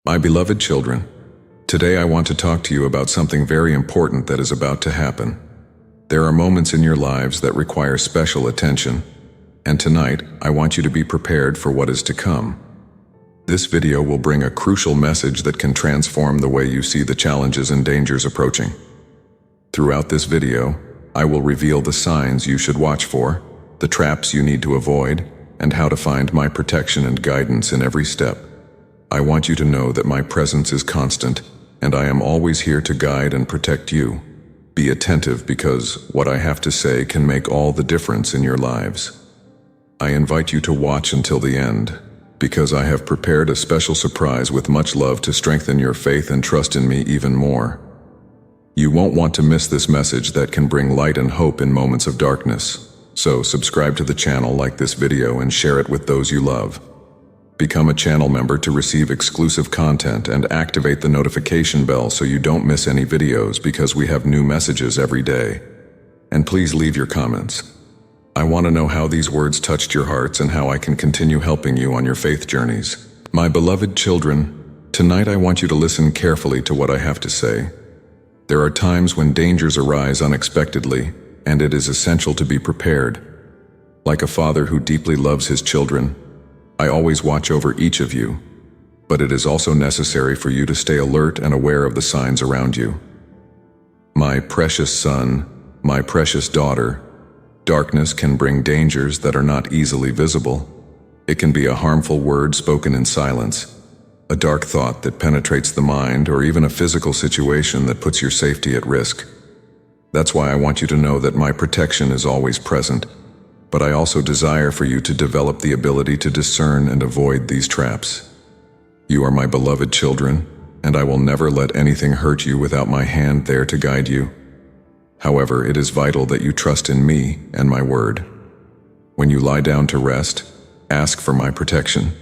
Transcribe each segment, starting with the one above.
My beloved children, today I want to talk to you about something very important that is about to happen. There are moments in your lives that require special attention, and tonight I want you to be prepared for what is to come. This video will bring a crucial message that can transform the way you see the challenges and dangers approaching. Throughout this video, I will reveal the signs you should watch for, the traps you need to avoid, and how to find my protection and guidance in every step. I want you to know that my presence is constant, and I am always here to guide and protect you. Be attentive because what I have to say can make all the difference in your lives. I invite you to watch until the end, because I have prepared a special surprise with much love to strengthen your faith and trust in me even more. You won't want to miss this message that can bring light and hope in moments of darkness. So subscribe to the channel, like this video, and share it with those you love. Become a channel member to receive exclusive content and activate the notification bell so you don't miss any videos, because we have new messages every day. And please leave your comments. I want to know how these words touched your hearts and how I can continue helping you on your faith journeys. My beloved children, tonight I want you to listen carefully to what I have to say. There are times when dangers arise unexpectedly, and it is essential to be prepared. Like a father who deeply loves his children, I always watch over each of you, but it is also necessary for you to stay alert and aware of the signs around you. My precious son, my precious daughter, darkness can bring dangers that are not easily visible. It can be a harmful word spoken in silence, a dark thought that penetrates the mind, or even a physical situation that puts your safety at risk. That's why I want you to know that my protection is always present, but I also desire for you to develop the ability to discern and avoid these traps. You are my beloved children, and I will never let anything hurt you without my hand there to guide you. However, it is vital that you trust in me and my word. When you lie down to rest, ask for my protection.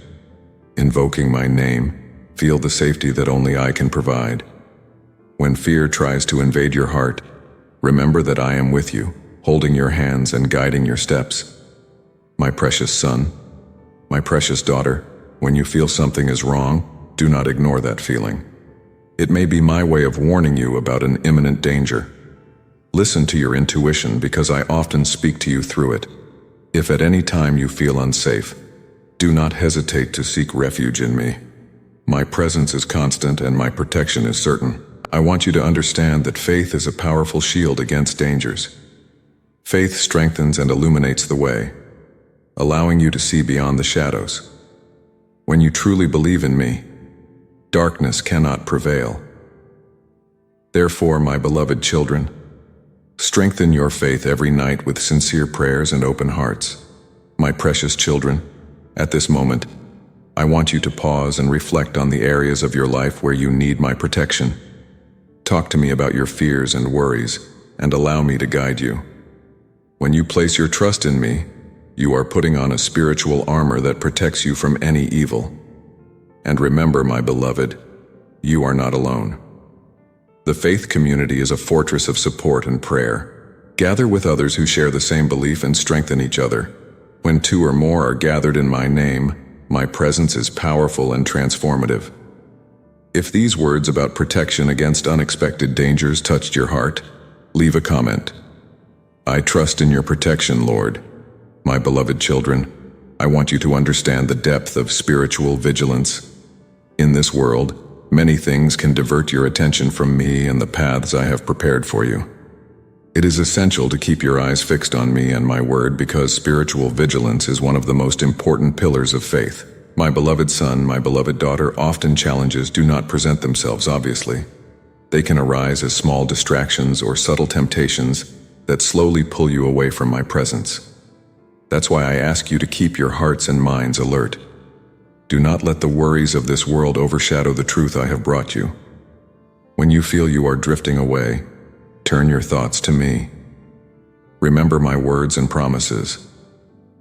Invoking my name, feel the safety that only I can provide. When fear tries to invade your heart, remember that I am with you, holding your hands and guiding your steps. My precious son, my precious daughter, when you feel something is wrong, do not ignore that feeling. It may be my way of warning you about an imminent danger. Listen to your intuition, because I often speak to you through it. If at any time you feel unsafe, do not hesitate to seek refuge in me. My presence is constant and my protection is certain. I want you to understand that faith is a powerful shield against dangers. Faith strengthens and illuminates the way, allowing you to see beyond the shadows. When you truly believe in me, darkness cannot prevail. Therefore, my beloved children, strengthen your faith every night with sincere prayers and open hearts. My precious children, at this moment, I want you to pause and reflect on the areas of your life where you need my protection. Talk to me about your fears and worries, and allow me to guide you. When you place your trust in me, you are putting on a spiritual armor that protects you from any evil. And remember, my beloved, you are not alone. The faith community is a fortress of support and prayer. Gather with others who share the same belief and strengthen each other. When two or more are gathered in my name, my presence is powerful and transformative. If these words about protection against unexpected dangers touched your heart, leave a comment. I trust in your protection, Lord. My beloved children, I want you to understand the depth of spiritual vigilance. In this world, many things can divert your attention from me and the paths I have prepared for you. It is essential to keep your eyes fixed on me and my word, because spiritual vigilance is one of the most important pillars of faith. My beloved son, my beloved daughter, often challenges do not present themselves obviously. They can arise as small distractions or subtle temptations that slowly pull you away from my presence. That's why I ask you to keep your hearts and minds alert. Do not let the worries of this world overshadow the truth I have brought you. When you feel you are drifting away, turn your thoughts to me. Remember my words and promises.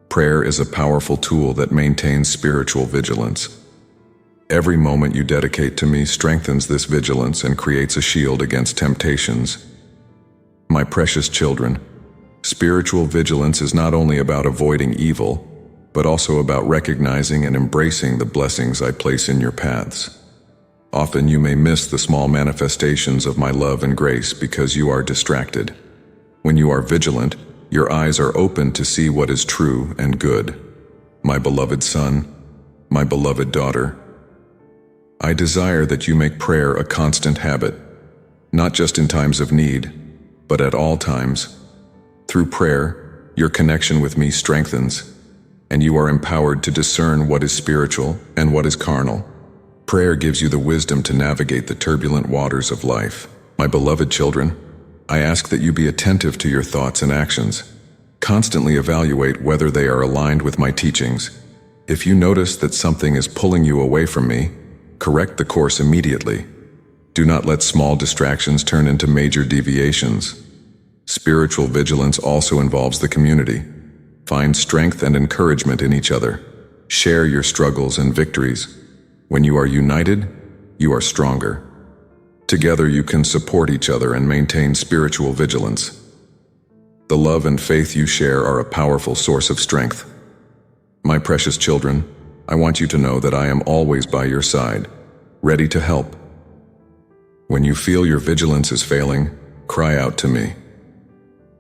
Prayer is a powerful tool that maintains spiritual vigilance. Every moment you dedicate to me strengthens this vigilance and creates a shield against temptations. My precious children, spiritual vigilance is not only about avoiding evil, but also about recognizing and embracing the blessings I place in your paths. Often you may miss the small manifestations of my love and grace because you are distracted. When you are vigilant, your eyes are open to see what is true and good. My beloved son, my beloved daughter, I desire that you make prayer a constant habit, not just in times of need, but at all times. Through prayer, your connection with me strengthens, and you are empowered to discern what is spiritual and what is carnal. Prayer gives you the wisdom to navigate the turbulent waters of life. My beloved children, I ask that you be attentive to your thoughts and actions. Constantly evaluate whether they are aligned with my teachings. If you notice that something is pulling you away from me, correct the course immediately. Do not let small distractions turn into major deviations. Spiritual vigilance also involves the community. Find strength and encouragement in each other. Share your struggles and victories. When you are united, you are stronger. Together you can support each other and maintain spiritual vigilance. The love and faith you share are a powerful source of strength. My precious children, I want you to know that I am always by your side, ready to help. When you feel your vigilance is failing, cry out to me.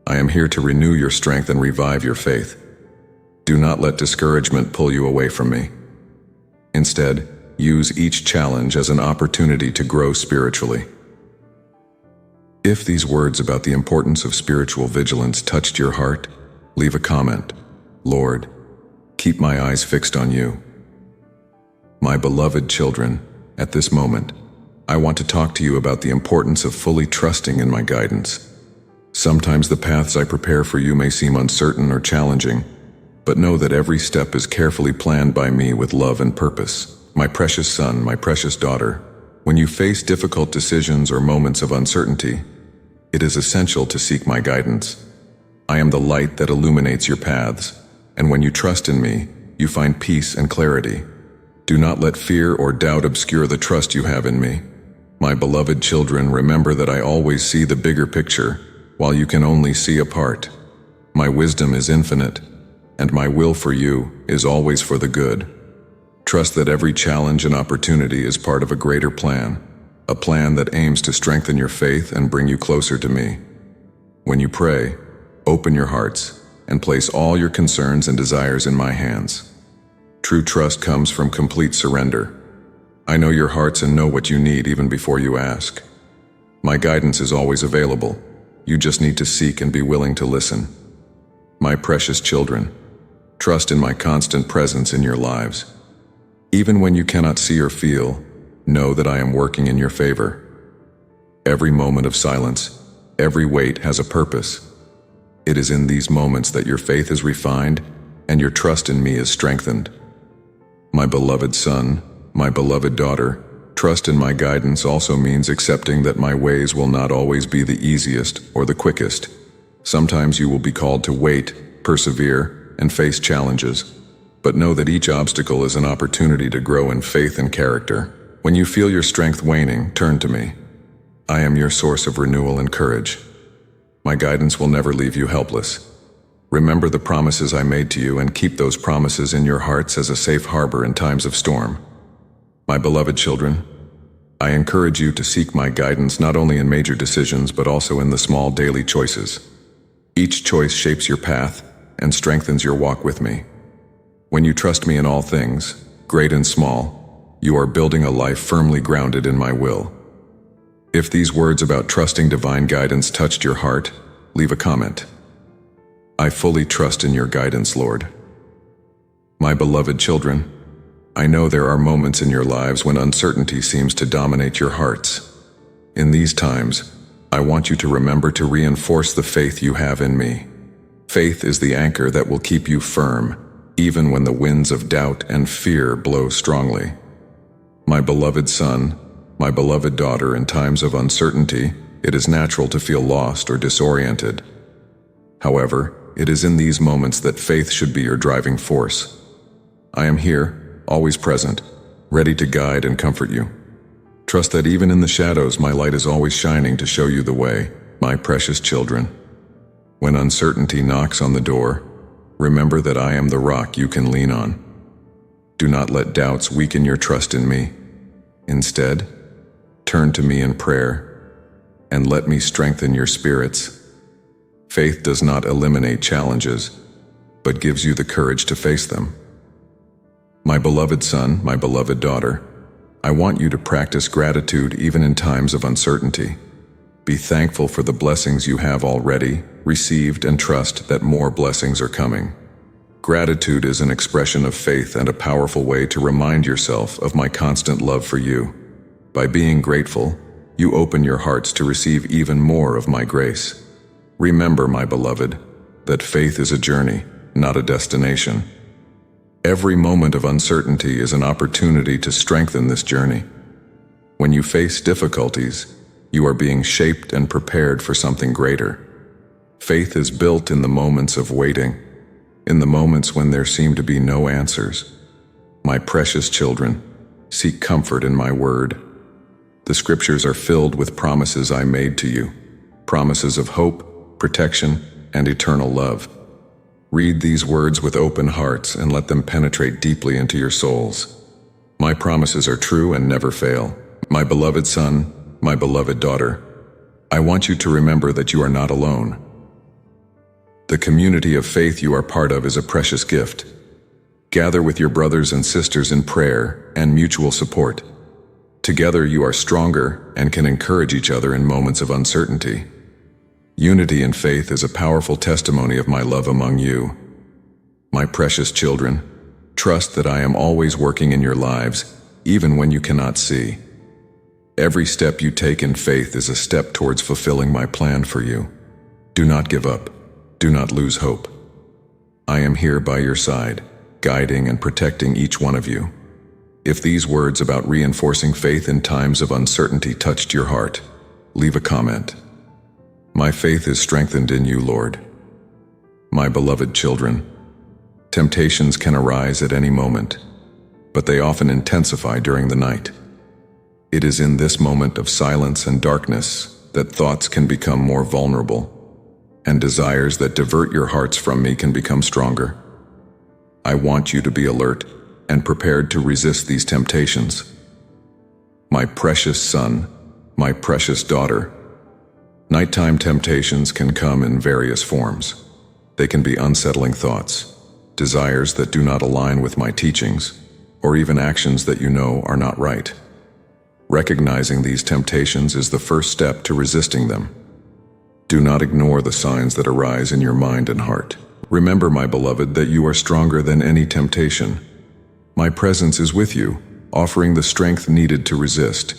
I am here to renew your strength and revive your faith. Do not let discouragement pull you away from me. Instead, use each challenge as an opportunity to grow spiritually. If these words about the importance of spiritual vigilance touched your heart, leave a comment. Lord, keep my eyes fixed on you. My beloved children, at this moment, I want to talk to you about the importance of fully trusting in my guidance. Sometimes the paths I prepare for you may seem uncertain or challenging, but know that every step is carefully planned by me with love and purpose. My precious son, my precious daughter, when you face difficult decisions or moments of uncertainty, it is essential to seek my guidance. I am the light that illuminates your paths, and when you trust in me, you find peace and clarity. Do not let fear or doubt obscure the trust you have in me. My beloved children, remember that I always see the bigger picture, while you can only see a part. My wisdom is infinite, and my will for you is always for the good. Trust that every challenge and opportunity is part of a greater plan, a plan that aims to strengthen your faith and bring you closer to me. When you pray, open your hearts and place all your concerns and desires in my hands. True trust comes from complete surrender. I know your hearts and know what you need even before you ask. My guidance is always available. You just need to seek and be willing to listen. My precious children, trust in my constant presence in your lives. Even when you cannot see or feel, know that I am working in your favor. Every moment of silence, every wait has a purpose. It is in these moments that your faith is refined and your trust in me is strengthened. My beloved son, my beloved daughter, trust in my guidance also means accepting that my ways will not always be the easiest or the quickest. Sometimes you will be called to wait, persevere, and face challenges. But know that each obstacle is an opportunity to grow in faith and character. When you feel your strength waning, turn to me. I am your source of renewal and courage. My guidance will never leave you helpless. Remember the promises I made to you and keep those promises in your hearts as a safe harbor in times of storm. My beloved children, I encourage you to seek my guidance not only in major decisions but also in the small daily choices. Each choice shapes your path and strengthens your walk with me. When you trust me in all things, great and small, you are building a life firmly grounded in my will. If these words about trusting divine guidance touched your heart, leave a comment. I fully trust in your guidance, Lord. My beloved children, I know there are moments in your lives when uncertainty seems to dominate your hearts. In these times, I want you to remember to reinforce the faith you have in me. Faith is the anchor that will keep you firm, even when the winds of doubt and fear blow strongly. My beloved son, my beloved daughter, in times of uncertainty, it is natural to feel lost or disoriented. However, it is in these moments that faith should be your driving force. I am here, always present, ready to guide and comfort you. Trust that even in the shadows, my light is always shining to show you the way, my precious children. When uncertainty knocks on the door, remember that I am the rock you can lean on. Do not let doubts weaken your trust in me. Instead, turn to me in prayer, and let me strengthen your spirits. Faith does not eliminate challenges, but gives you the courage to face them. My beloved son, my beloved daughter, I want you to practice gratitude even in times of uncertainty. Be thankful for the blessings you have already received and trust that more blessings are coming. Gratitude is an expression of faith and a powerful way to remind yourself of my constant love for you. By being grateful, you open your hearts to receive even more of my grace. Remember, my beloved, that faith is a journey, not a destination. Every moment of uncertainty is an opportunity to strengthen this journey. When you face difficulties, you are being shaped and prepared for something greater. Faith is built in the moments of waiting, in the moments when there seem to be no answers. My precious children, seek comfort in my word. The scriptures are filled with promises I made to you, promises of hope, protection, and eternal love. Read these words with open hearts and let them penetrate deeply into your souls. My promises are true and never fail. My beloved son, my beloved daughter, I want you to remember that you are not alone. The community of faith you are part of is a precious gift. Gather with your brothers and sisters in prayer and mutual support. Together you are stronger and can encourage each other in moments of uncertainty. Unity in faith is a powerful testimony of my love among you. My precious children, trust that I am always working in your lives, even when you cannot see. Every step you take in faith is a step towards fulfilling my plan for you. Do not give up. Do not lose hope. I am here by your side, guiding and protecting each one of you. If these words about reinforcing faith in times of uncertainty touched your heart, leave a comment. My faith is strengthened in you, Lord. My beloved children, temptations can arise at any moment, but they often intensify during the night. It is in this moment of silence and darkness that thoughts can become more vulnerable, and desires that divert your hearts from me can become stronger. I want you to be alert and prepared to resist these temptations. My precious son, my precious daughter, nighttime temptations can come in various forms. They can be unsettling thoughts, desires that do not align with my teachings, or even actions that you know are not right. Recognizing these temptations is the first step to resisting them. Do not ignore the signs that arise in your mind and heart. Remember, my beloved, that you are stronger than any temptation. My presence is with you, offering the strength needed to resist.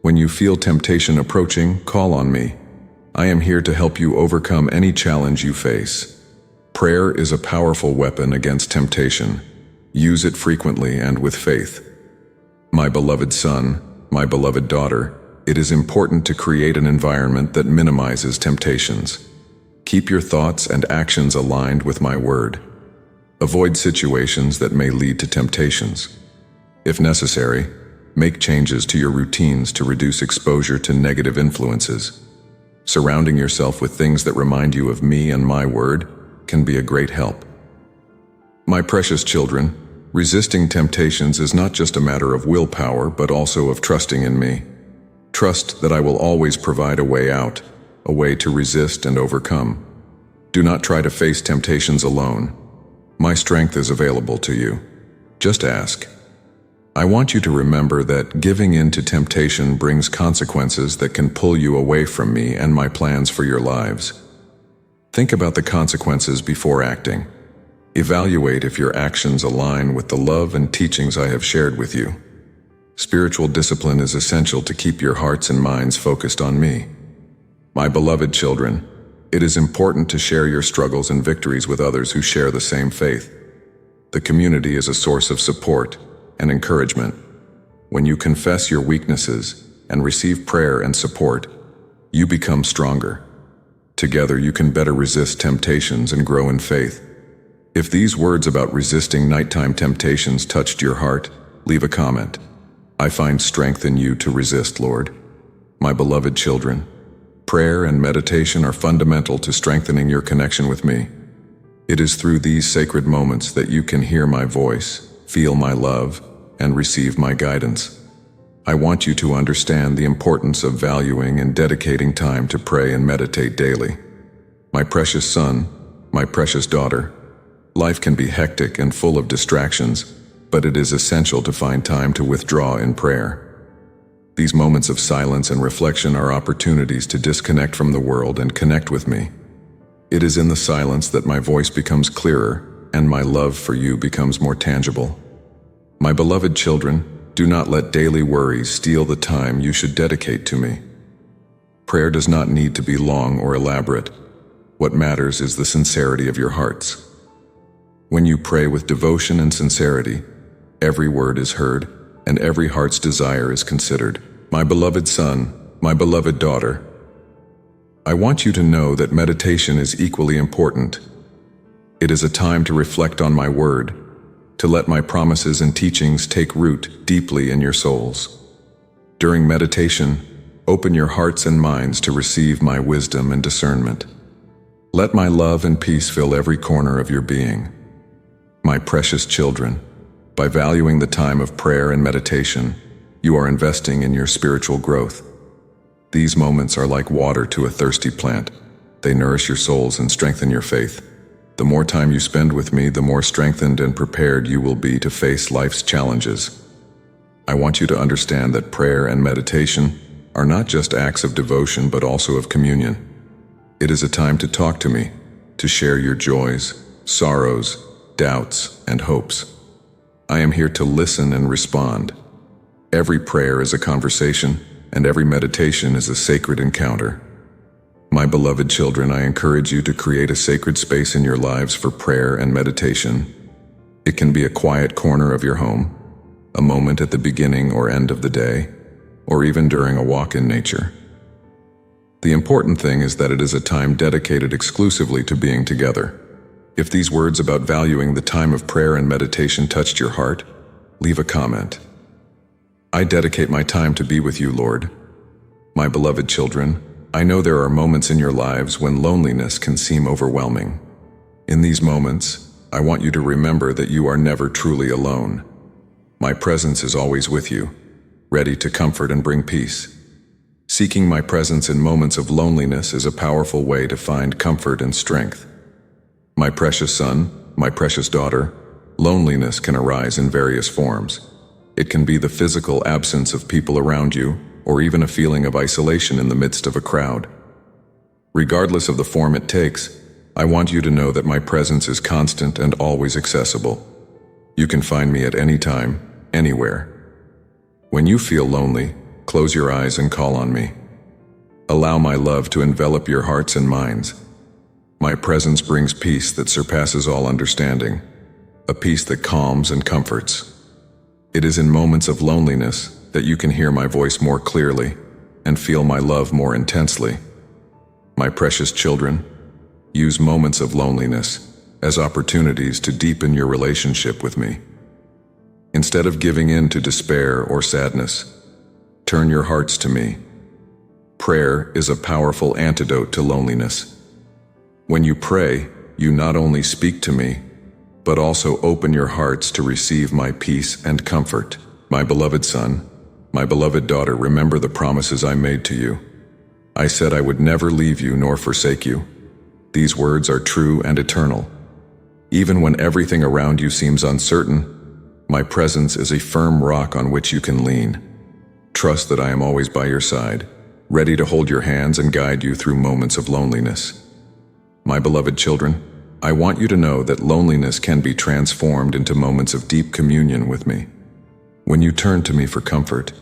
When you feel temptation approaching, call on me. I am here to help you overcome any challenge you face. Prayer is a powerful weapon against temptation. Use it frequently and with faith. My beloved son, my beloved daughter, it is important to create an environment that minimizes temptations. Keep your thoughts and actions aligned with my word. Avoid situations that may lead to temptations. If necessary, make changes to your routines to reduce exposure to negative influences. Surrounding yourself with things that remind you of me and my word can be a great help. My precious children, resisting temptations is not just a matter of willpower, but also of trusting in me. Trust that I will always provide a way out, a way to resist and overcome. Do not try to face temptations alone. My strength is available to you. Just ask. I want you to remember that giving in to temptation brings consequences that can pull you away from me and my plans for your lives. Think about the consequences before acting. Evaluate if your actions align with the love and teachings I have shared with you. Spiritual discipline is essential to keep your hearts and minds focused on me. My beloved children, it is important to share your struggles and victories with others who share the same faith. The community is a source of support and encouragement. When you confess your weaknesses and receive prayer and support, you become stronger. Together you can better resist temptations and grow in faith. If these words about resisting nighttime temptations touched your heart, leave a comment. I find strength in you to resist, Lord. My beloved children, prayer and meditation are fundamental to strengthening your connection with me. It is through these sacred moments that you can hear my voice, feel my love, and receive my guidance. I want you to understand the importance of valuing and dedicating time to pray and meditate daily. My precious son, my precious daughter, life can be hectic and full of distractions, but it is essential to find time to withdraw in prayer. These moments of silence and reflection are opportunities to disconnect from the world and connect with me. It is in the silence that my voice becomes clearer and my love for you becomes more tangible. My beloved children, do not let daily worries steal the time you should dedicate to me. Prayer does not need to be long or elaborate. What matters is the sincerity of your hearts. When you pray with devotion and sincerity, every word is heard and every heart's desire is considered. My beloved son, my beloved daughter, I want you to know that meditation is equally important. It is a time to reflect on my word, to let my promises and teachings take root deeply in your souls. During meditation, open your hearts and minds to receive my wisdom and discernment. Let my love and peace fill every corner of your being. My precious children, by valuing the time of prayer and meditation, you are investing in your spiritual growth. These moments are like water to a thirsty plant. They nourish your souls and strengthen your faith. The more time you spend with me, the more strengthened and prepared you will be to face life's challenges. I want you to understand that prayer and meditation are not just acts of devotion but also of communion. It is a time to talk to me, to share your joys, sorrows, doubts, and hopes. I am here to listen and respond. Every prayer is a conversation, and every meditation is a sacred encounter. My beloved children, I encourage you to create a sacred space in your lives for prayer and meditation. It can be a quiet corner of your home, a moment at the beginning or end of the day, or even during a walk in nature. The important thing is that it is a time dedicated exclusively to being together. If these words about valuing the time of prayer and meditation touched your heart, leave a comment. I dedicate my time to be with you, Lord. My beloved children, I know there are moments in your lives when loneliness can seem overwhelming. In these moments, I want you to remember that you are never truly alone. My presence is always with you, ready to comfort and bring peace. Seeking my presence in moments of loneliness is a powerful way to find comfort and strength. My precious son, my precious daughter, loneliness can arise in various forms. It can be the physical absence of people around you, or even a feeling of isolation in the midst of a crowd. Regardless of the form it takes, I want you to know that my presence is constant and always accessible. You can find me at any time, anywhere. When you feel lonely, close your eyes and call on me. Allow my love to envelop your hearts and minds. My presence brings peace that surpasses all understanding, a peace that calms and comforts. It is in moments of loneliness that you can hear my voice more clearly and feel my love more intensely. My precious children, use moments of loneliness as opportunities to deepen your relationship with me. Instead of giving in to despair or sadness, turn your hearts to me. Prayer is a powerful antidote to loneliness. When you pray, you not only speak to me, but also open your hearts to receive my peace and comfort. My beloved son, my beloved daughter, remember the promises I made to you. I said I would never leave you nor forsake you. These words are true and eternal. Even when everything around you seems uncertain, my presence is a firm rock on which you can lean. Trust that I am always by your side, ready to hold your hands and guide you through moments of loneliness. My beloved children, I want you to know that loneliness can be transformed into moments of deep communion with me. When you turn to me for comfort,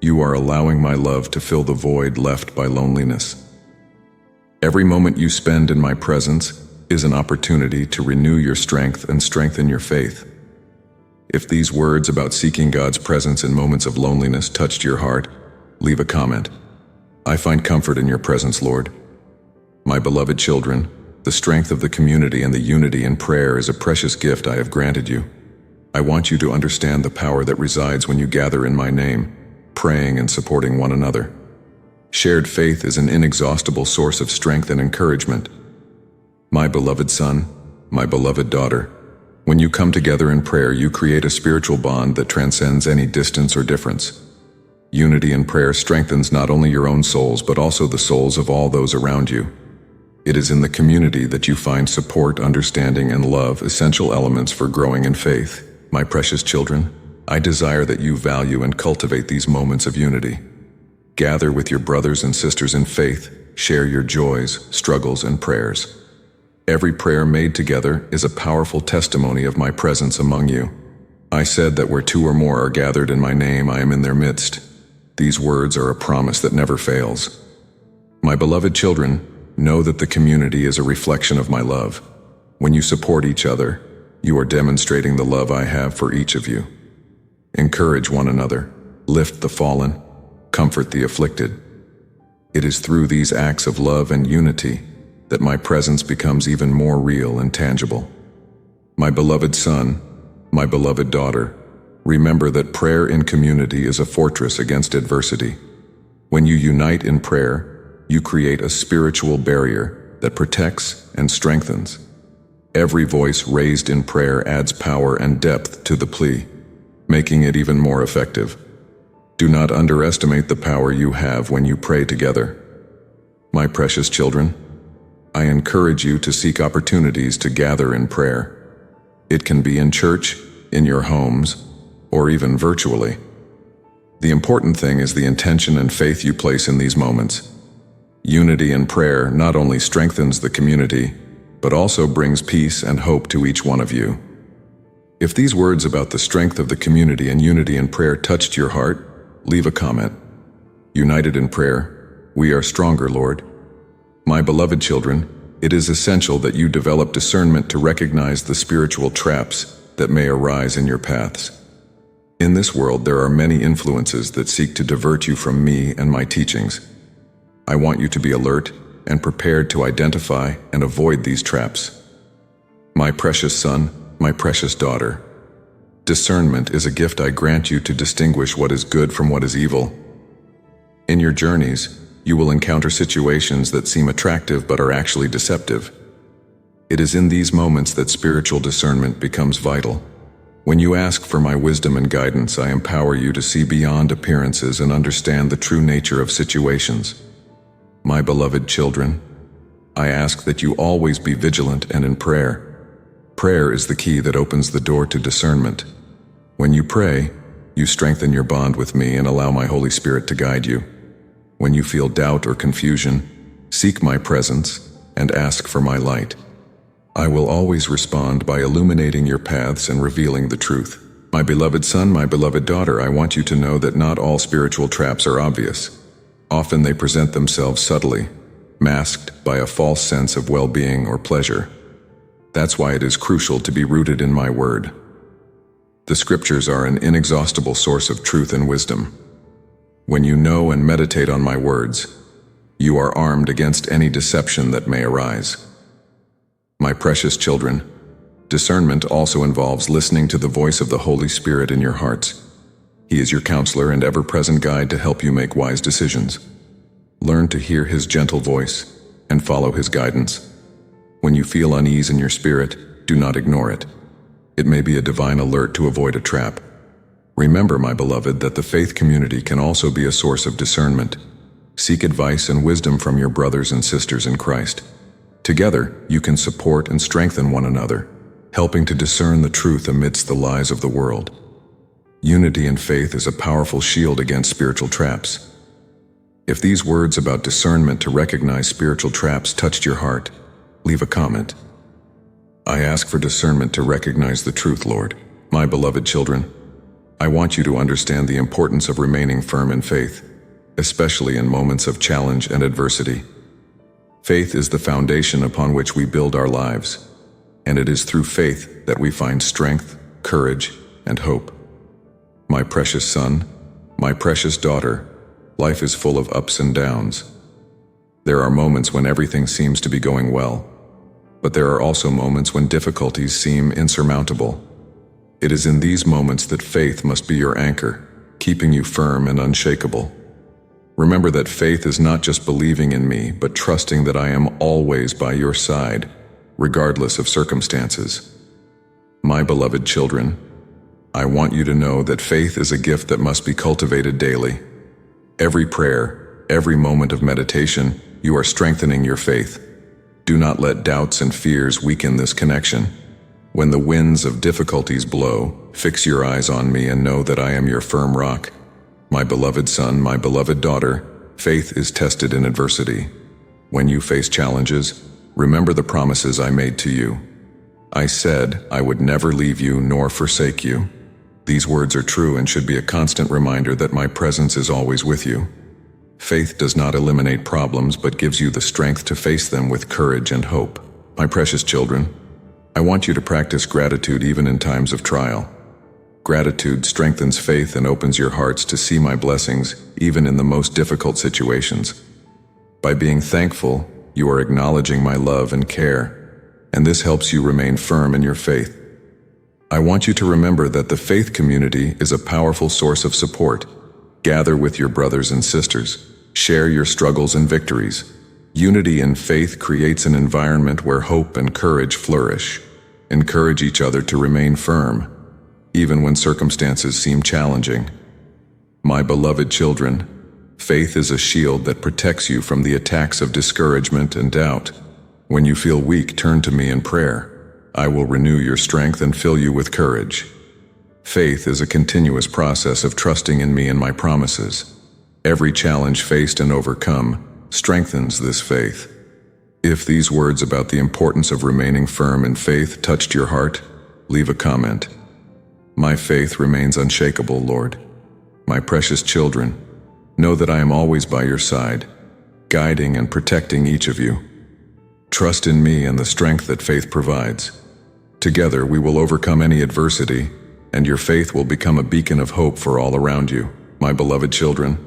you are allowing my love to fill the void left by loneliness. Every moment you spend in my presence is an opportunity to renew your strength and strengthen your faith. If these words about seeking God's presence in moments of loneliness touched your heart, leave a comment. I find comfort in your presence, Lord. My beloved children, the strength of the community and the unity in prayer is a precious gift I have granted you. I want you to understand the power that resides when you gather in my name, praying and supporting one another. Shared faith is an inexhaustible source of strength and encouragement. My beloved son, my beloved daughter, when you come together in prayer, you create a spiritual bond that transcends any distance or difference. Unity in prayer strengthens not only your own souls but also the souls of all those around you. It is in the community that you find support, understanding, and love, essential elements for growing in faith. My precious children, I desire that you value and cultivate these moments of unity. Gather with your brothers and sisters in faith, share your joys, struggles, and prayers. Every prayer made together is a powerful testimony of my presence among you. I said that where two or more are gathered in my name, I am in their midst. These words are a promise that never fails. My beloved children, know that the community is a reflection of my love. When you support each other, you are demonstrating the love I have for each of you. Encourage one another, lift the fallen, comfort the afflicted. It is through these acts of love and unity that my presence becomes even more real and tangible. My beloved son, my beloved daughter, remember that prayer in community is a fortress against adversity. When you unite in prayer, you create a spiritual barrier that protects and strengthens. Every voice raised in prayer adds power and depth to the plea, making it even more effective. Do not underestimate the power you have when you pray together. My precious children, I encourage you to seek opportunities to gather in prayer. It can be in church, in your homes, or even virtually. The important thing is the intention and faith you place in these moments. Unity in prayer not only strengthens the community, but also brings peace and hope to each one of you. If these words about the strength of the community and unity in prayer touched your heart, leave a comment. United in prayer, we are stronger, Lord. My beloved children, it is essential that you develop discernment to recognize the spiritual traps that may arise in your paths. In this world, there are many influences that seek to divert you from me and my teachings. I want you to be alert and prepared to identify and avoid these traps. My precious son, my precious daughter, discernment is a gift I grant you to distinguish what is good from what is evil. In your journeys, you will encounter situations that seem attractive but are actually deceptive. It is in these moments that spiritual discernment becomes vital. When you ask for my wisdom and guidance, I empower you to see beyond appearances and understand the true nature of situations. My beloved children, I ask that you always be vigilant and in prayer. Prayer is the key that opens the door to discernment. When you pray, you strengthen your bond with me and allow my Holy Spirit to guide you. When you feel doubt or confusion, seek my presence and ask for my light. I will always respond by illuminating your paths and revealing the truth. My beloved son, my beloved daughter, I want you to know that not all spiritual traps are obvious. Often they present themselves subtly, masked by a false sense of well-being or pleasure. That's why it is crucial to be rooted in my word. The scriptures are an inexhaustible source of truth and wisdom. When you know and meditate on my words, you are armed against any deception that may arise. My precious children, discernment also involves listening to the voice of the Holy Spirit in your hearts. He is your counselor and ever-present guide to help you make wise decisions. Learn to hear his gentle voice and follow his guidance. When you feel unease in your spirit, do not ignore it. It may be a divine alert to avoid a trap. Remember, my beloved, that the faith community can also be a source of discernment. Seek advice and wisdom from your brothers and sisters in Christ. Together, you can support and strengthen one another, helping to discern the truth amidst the lies of the world. Unity in faith is a powerful shield against spiritual traps. If these words about discernment to recognize spiritual traps touched your heart, leave a comment. I ask for discernment to recognize the truth, Lord. My beloved children, I want you to understand the importance of remaining firm in faith, especially in moments of challenge and adversity. Faith is the foundation upon which we build our lives, and it is through faith that we find strength, courage, and hope. My precious son, my precious daughter, life is full of ups and downs. There are moments when everything seems to be going well, but there are also moments when difficulties seem insurmountable. It is in these moments that faith must be your anchor, keeping you firm and unshakable. Remember that faith is not just believing in me, but trusting that I am always by your side, regardless of circumstances. My beloved children, I want you to know that faith is a gift that must be cultivated daily. Every prayer, every moment of meditation, you are strengthening your faith. Do not let doubts and fears weaken this connection. When the winds of difficulties blow, fix your eyes on me and know that I am your firm rock. My beloved son, my beloved daughter, faith is tested in adversity. When you face challenges, remember the promises I made to you. I said I would never leave you nor forsake you. These words are true and should be a constant reminder that my presence is always with you. Faith does not eliminate problems but gives you the strength to face them with courage and hope. My precious children, I want you to practice gratitude even in times of trial. Gratitude strengthens faith and opens your hearts to see my blessings even in the most difficult situations. By being thankful, you are acknowledging my love and care, and this helps you remain firm in your faith. I want you to remember that the faith community is a powerful source of support. Gather with your brothers and sisters. Share your struggles and victories. Unity in faith creates an environment where hope and courage flourish. Encourage each other to remain firm, even when circumstances seem challenging. My beloved children, faith is a shield that protects you from the attacks of discouragement and doubt. When you feel weak, turn to me in prayer. I will renew your strength and fill you with courage. Faith is a continuous process of trusting in me and my promises. Every challenge faced and overcome strengthens this faith. If these words about the importance of remaining firm in faith touched your heart, leave a comment. My faith remains unshakable, Lord. My precious children, know that I am always by your side, guiding and protecting each of you. Trust in me and the strength that faith provides. Together we will overcome any adversity, and your faith will become a beacon of hope for all around you. My beloved children,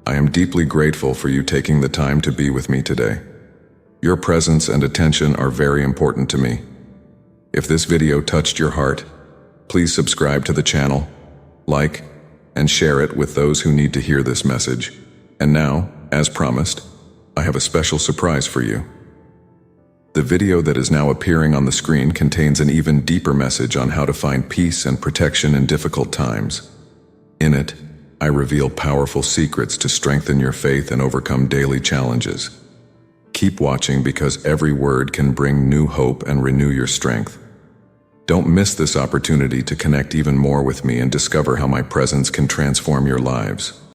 I am deeply grateful for you taking the time to be with me today. Your presence and attention are very important to me. If this video touched your heart, please subscribe to the channel, like, and share it with those who need to hear this message. And now, as promised, I have a special surprise for you. The video that is now appearing on the screen contains an even deeper message on how to find peace and protection in difficult times. In it, I reveal powerful secrets to strengthen your faith and overcome daily challenges. Keep watching because every word can bring new hope and renew your strength. Don't miss this opportunity to connect even more with me and discover how my presence can transform your lives.